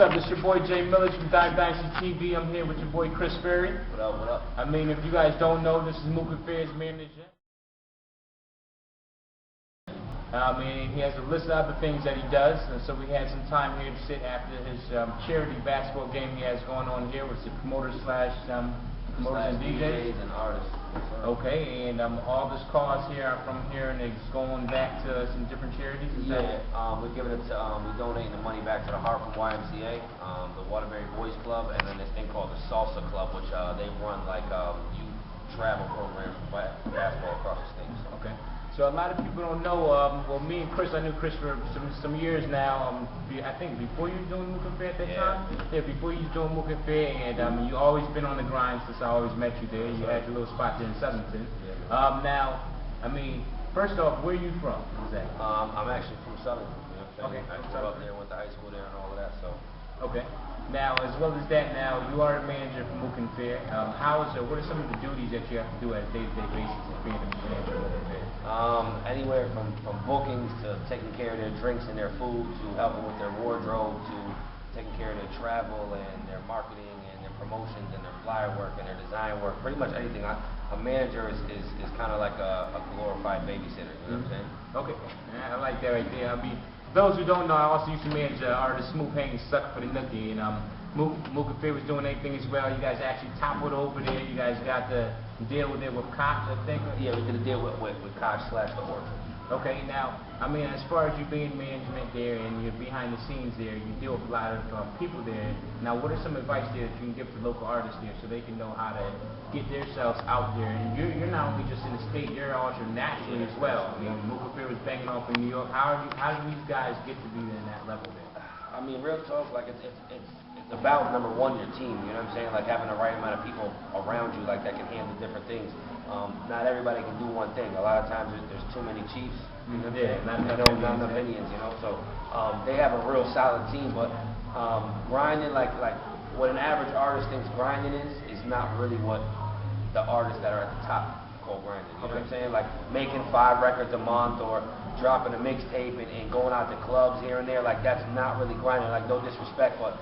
up? It's your boy Jay Millage from Dynasty TV. I'm here with your boy Chris Ferry. What up, what up? I mean, if you guys don't know, this is Mook Affairs manager. I mean, he has a list of other things that he does, and so we had some time here to sit after his charity basketball game he has going on here with the promoters and DJs and artists. Okay, and all this cause here are from here, and it's going back to some different charities. We're giving it to we're donating the money back to the Hartford YMCA, the Waterbury Boys Club, and then this thing called the Salsa Club, which they run like youth travel programs for basketball across the state. Okay. So a lot of people don't know, well, me and Chris, I knew Chris for some years now. I think before you were doing Mook Affair at that time? Yeah, before you were doing Mook Affair, and you always been on the grind since I always met you there. You had your little spot there in Southington. Now, I mean, first off, where are you from? Exactly. I'm actually from Southington. You know what I'm saying? Okay. I grew up there, went to high school there and all of that, so. Okay. Now, as well as that, now you are a manager for Mook Affair. What are some of the duties that you have to do on a day-to-day basis as being a manager for Mook Affair? Anywhere from bookings to taking care of their drinks and their food, to helping with their wardrobe, to taking care of their travel and their marketing and their promotions and their flyer work and their design work. Pretty much anything. A manager is kind of like a glorified babysitter. You know what I'm saying? Okay. Yeah, I like that right there. I mean, those who don't know, I also used to manage artist Smooth Hang Suck for the Nookie, and Mook Affair was doing anything as well. You guys actually toppled over there. You guys got the deal with it with Koch, I think. Yeah, we did a deal with Koch / the Orchard. Okay, now, I mean, as far as you being management there and you're behind the scenes there, you deal with a lot of people there. Now, what are some advice there that you can give to local artists there so they can know how to get themselves out there? And you're not only just in the state, you're also nationally as well. I mean, Mook Affair was banging off in New York. How do these guys get to be in that level there? I mean, real talk, like it's about, number one, your team. You know what I'm saying? Like having the right amount of people around you, like that can handle different things. Not everybody can do one thing. A lot of times there's too many chiefs. You know what I'm saying? Not enough opinions. You know, so they have a real solid team. But grinding, like what an average artist thinks grinding is not really what the artists that are at the top call grinding. You know what I'm saying? Like making 5 records a month or dropping a mixtape and going out to clubs here and there, like that's not really grinding. Like no disrespect, but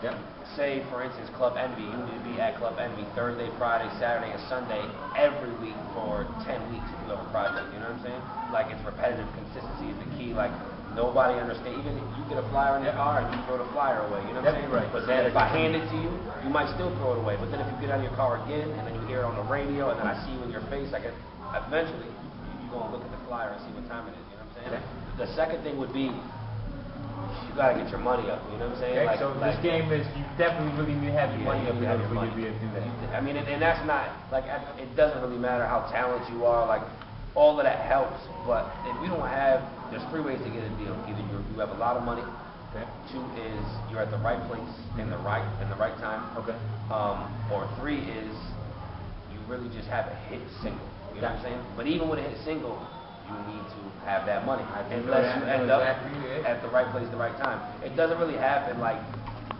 say for instance Club Envy, you need to be at Club Envy Thursday, Friday, Saturday, and Sunday every week for 10 weeks if you have a project. You know what I'm saying? Like it's repetitive consistency is the key. Like nobody understands. Even if you get a flyer in your car and you throw the flyer away, you know what I'm saying? Right. But then if I hand it to you, you might still throw it away. But then if you get out of your car again and then you hear it on the radio and then I see you in your face, like eventually you go and look at the flyer and see what time it is. You know what I'm saying? The second thing would be you gotta get your money up. You know what I'm saying? Okay, so this game is you definitely really need to have your money up in order for you to be able to do that. I mean, and that's not like it doesn't really matter how talented you are. Like all of that helps, but if you don't have, there's 3 ways to get a deal. Either you have a lot of money. Okay. 2 is you're at the right place in the right time. Okay. Or 3 is you really just have a hit single. You know what I'm saying? But even with a hit single, you need to have that money unless you end up at the right place at the right time. It doesn't really happen like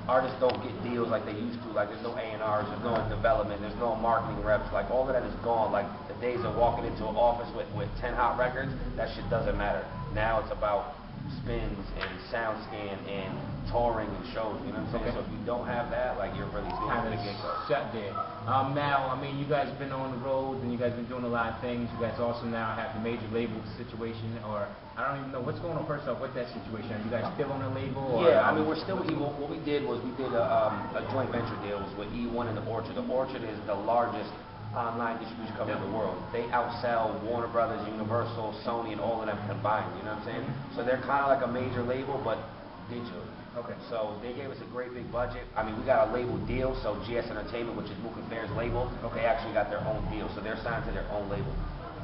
artists don't get deals like they used to. Like there's no A&Rs, there's no development, there's no marketing reps. Like all of that is gone. Like the days of walking into an office with 10 hot records, that shit doesn't matter. Now it's about spins and sound scan and touring and shows, you know what I'm saying? So if you don't have that, like you're really kind of shut there. Now, I mean, you guys have been on the road and you guys have been doing a lot of things. You guys also now have the major label situation, or I don't even know what's going on. First off, what's that situation? Are you guys still on a label? Or, I mean, we're still. What we did was we did a joint venture deal with E1 and the Orchard. The Orchard is the largest online distribution company in the world. They outsell Warner Brothers, Universal, Sony, and all of them combined. You know what I'm saying? So they're kind of like a major label, but digital. Okay. So they gave us a great big budget. I mean, we got a label deal. So GS Entertainment, which is Mook Affair's label, they actually got their own deal. So they're signed to their own label.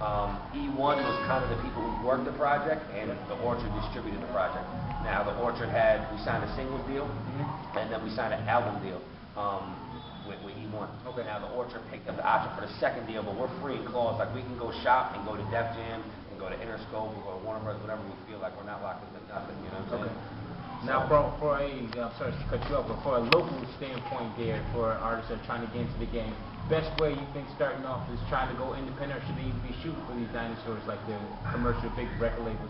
E1 was kind of the people who worked the project, and the Orchard distributed the project. Now the Orchard we signed a singles deal, and then we signed an album deal. With E1. Okay. Now the Orchard picked up the option for the second deal, but we're free and closed. Like we can go shop and go to Def Jam and go to Interscope and go to Warner Brothers, whatever we feel like. We're not locked into nothing. You know what I'm saying? Now, I'm sorry to cut you off, but for a local standpoint, there for artists that are trying to get into the game, best way you think starting off is trying to go independent, or should they even be shooting for these dinosaurs like the commercial big record labels?